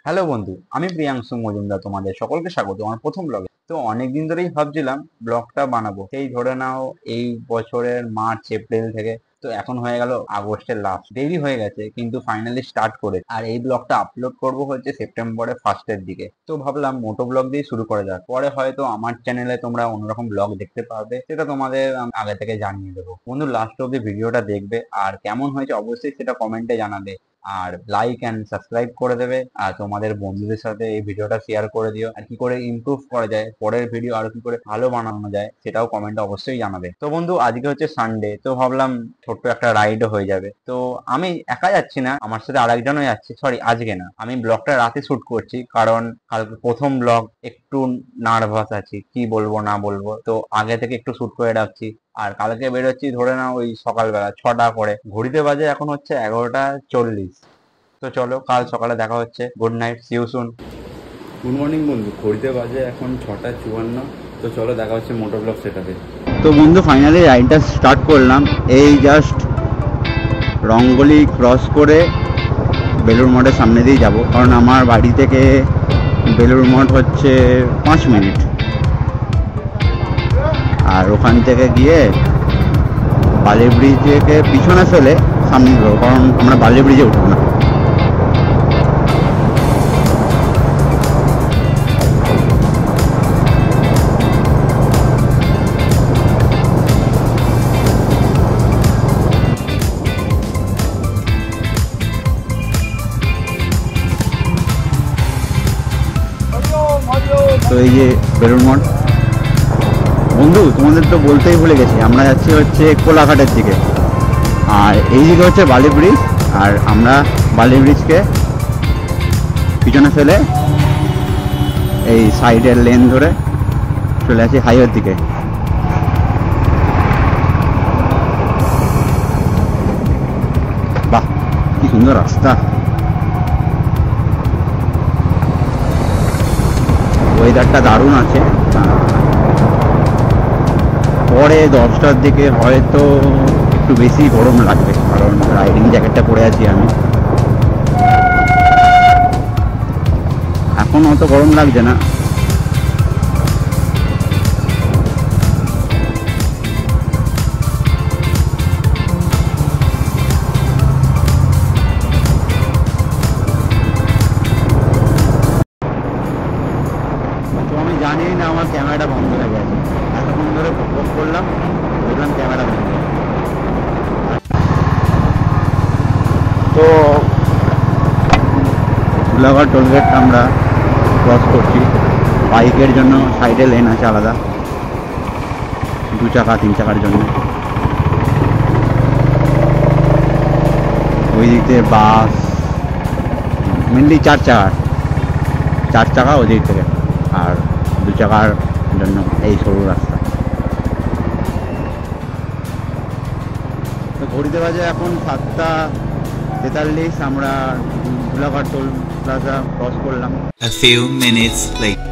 Hello বন্ধু, আমি প্রিয়াংশু মজুমদার। তোমাদের সকলকে স্বাগত আমার প্রথম ব্লগে। তো অনেকদিন ধরেই ভাবছিলাম ব্লগটা বানাবো, সেই ধরে নাও এই বছরের মার্চ এপ্রিল থেকে। তো এখন হয়ে গেল আগস্টের লাস্ট, দেরি হয়ে গেছে কিন্তু ফাইনালি স্টার্ট করে। আর এই ব্লগটা আপলোড করব হচ্ছে সেপ্টেম্বরের ফার্স্টের দিকে। তো ভাবলাম মোটো ব্লগ দিয়ে শুরু করা যাক, পরে হয়তো আমার চ্যানেলে তোমরা অন্যরকম ব্লগ দেখতে পাবে, সেটা তোমাদের আমি আগে থেকে জানিয়ে দেবো। বন্ধু, লাস্ট অব্দি ভিডিওটা দেখবে, আর কেমন হয়েছে অবশ্যই সেটা কমেন্টে জানাবে। আর লাইক অ্যান্ড সাবস্ক্রাইব করে দেবে, আর তোমাদের বন্ধুদের সাথে এই ভিডিওটা শেয়ার করে দিও। আর কি করে ইমপ্রুভ করা যায়, পরের ভিডিও আরো কি করে ভালো বানানো যায়, সেটাও কমেন্টে অবশ্যই জানাবে। তো বন্ধু, আজকে হচ্ছে সানডে, তো ভাবলাম ছোট্ট একটা রাইডও হয়ে যাবে। তো আমি একা যাচ্ছি না, আমার সাথে আরেকজনও যাচ্ছে। সরি, আজকে না, আমি ব্লগটা রাতে শুট করছি, কারণ কালকে প্রথম ব্লগ, একটু নার্ভাস আছি, কি বলবো না বলবো, তো আগে থেকে একটু শুট করে রাখছি। আর কালকে বেরোচ্ছি ধরে নাও ওই সকালবেলা 6টা করে, ঘড়িতে বাজে এখন হচ্ছে 11টা 40। তো চলো, কাল সকালে দেখা হচ্ছে। Good night, see you soon. Good morning বন্ধু, ঘড়িতে বাজে এখন 6টা 54। তো চলো, দেখা হচ্ছে মোটর ব্লগ সেটাতে। তো বন্ধু, ফাইনালি রাইডটা স্টার্ট করলাম। এই জাস্ট রঙ্গলি ক্রস করে বেলুড় মঠের সামনে দিয়ে যাব, কারণ আমার বাড়ি থেকে বেলুড় মঠ হচ্ছে 5 মিনিট। আর ওখান থেকে গিয়ে বালি ব্রিজকে পিছনে ফেলে সামনে যাবো, কারণ আমরা বালি ব্রিজে উঠবো না। তো এই যে বেলুড় মঠ। বন্ধু, তোমাদের তো বলতেই ভুলে গেছি, আমরা যাচ্ছি হচ্ছে কোলাঘাটের দিকে, আর এই দিকে হচ্ছে বালি ব্রিজ। আর আমরা বালি ব্রিজকে পিছনে ফেলে এই সাইডের লেন ধরে চলে আসি হাইওয়ের দিকে। বাহ, কি সুন্দর রাস্তা! ওয়েদারটা দারুণ আছে। পরে 10টার দিকে হয়তো একটু বেশি গরম লাগবে, কারণ রাইডিং জ্যাকেটটা পরে আছি আমি। এখন অত গরম লাগছে না। তো আমি জানি না আমার ক্যামেরাটা বন্ধ হয়ে গেছে, এতক্ষণ ধরে ফোকাস করলাম, দেখলাম ক্যামেরা বন্ধ। তো কোলাঘাট টোলগেট আমরা ক্রস করছি। বাইকের জন্য সাইডে লেন আছে আলাদা, 2 চাকা 3 চাকার জন্য। ওই দিক থেকে বাস, মেনলি 4 চাকা ওই দিক থেকে, আর 2 চাকার জন্য এই সরু রাস্তা। তো ঘড়িতে বাজে এখন 7টা 43। আমরা কোলাঘাট টোল প্লাজা ক্রস করলাম। A few minutes later.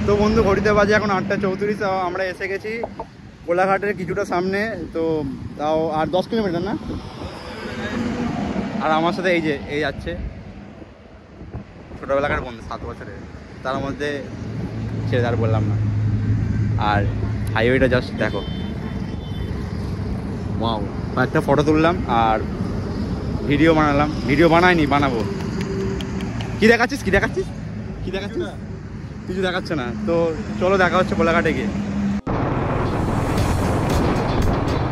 তো বন্ধু, ঘড়িতে বাজে এখন 8টা 34। তাও আমরা এসে গেছি কোলাঘাটের কিছুটা সামনে। তো তাও আর 10 কিলোমিটার না। আর আমার সাথে এই যাচ্ছে ছোটোবেলাকার বন্ধু, 7 বছরের, তার মধ্যে ছেড়ে আর বললাম না। আর হাইওয়েটা জাস্ট দেখো, ওয়াও! একটা ফটো তুললাম আর ভিডিও বানালাম। ভিডিও বানাবো। কি দেখাচ্ছিস? কিছু দেখাচ্ছে না। তো চলো, দেখা হচ্ছে কোলাঘাটে গিয়ে।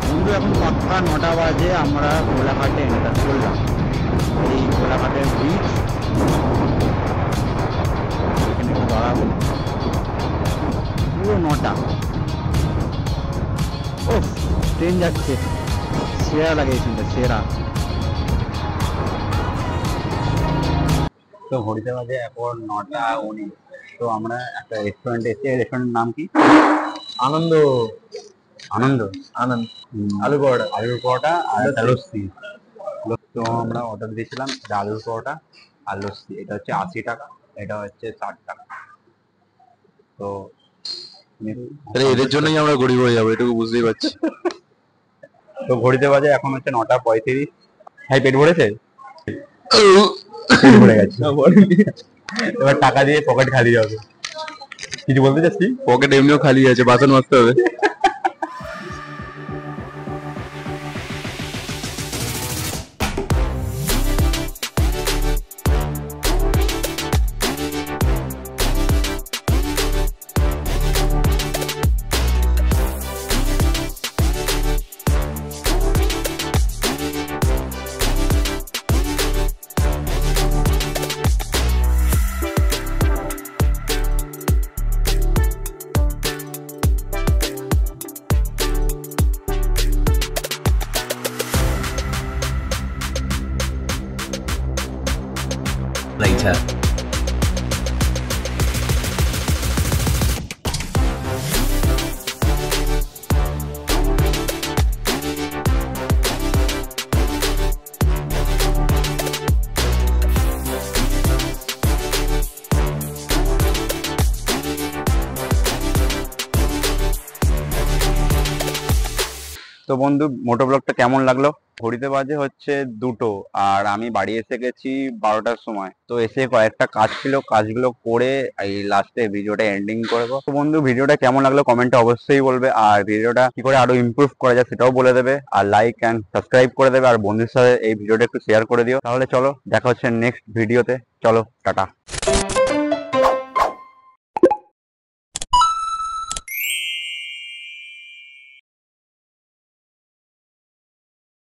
বন্ধু, এখন পাক্কা 9টা বাজে, আমরা কোলাঘাটে এন্টার করলাম। এই কোলাঘাটের ব্রিজ, এখানে একটু দাঁড়াবো। পুরো 9টা। ও ট্রেন যাচ্ছে, সেরা লাগে এই ট্রেনটা, সেরা। তো ঘড়িতে বাজে এখন 9:19। তো আমরা একটা রেস্টুরেন্টে এসেছি। রেস্টুরেন্টের নাম কি? আনন্দ আনন্দ। আনন্দ আলু পরোটা। আলুর পরোটা আর একটা লস্যি। তো আমরা অর্ডার দিয়েছিলাম এটা আলুর পরোটা আর লস্যি। এটা হচ্ছে 80 টাকা, এটা হচ্ছে 60 টাকা। তো তাহলে এদের জন্যই আমরা গরিব হয়ে যাবো, এটুকু বুঝতেই পারছি। তো ঘড়িতে বাজে এখন হচ্ছে 9:35। ভাই পেট ভরেছে? পেট ভরে গেছে। এবার টাকা দিয়ে পকেট খালি হবে। কিছু বলতে চাচ্ছি? পকেট এমনিও খালি আছে, বাসন মাজতে হবে। Later. তো বন্ধু, মোটো ব্লগটা কেমন লাগলো? ঘড়িতে বাজে হচ্ছে 2টো, আর আমি বাড়ি এসে গেছি 12টার সময়। তো এসে কয়েকটা কাজ ছিল, কাজগুলো করে এই লাস্টে ভিডিওটা এন্ডিং করবো। তো বন্ধু, ভিডিওটা কেমন লাগলো কমেন্টে অবশ্যই বলবে, আর ভিডিওটা কি করে আরো ইমপ্রুভ করা যায় সেটাও বলে দেবে, আর লাইক অ্যান্ড সাবস্ক্রাইব করে দেবে, আর বন্ধুদের সাথে এই ভিডিওটা একটু শেয়ার করে দিও। তাহলে চলো দেখা হচ্ছে নেক্সট ভিডিওতে। চলো টাটা।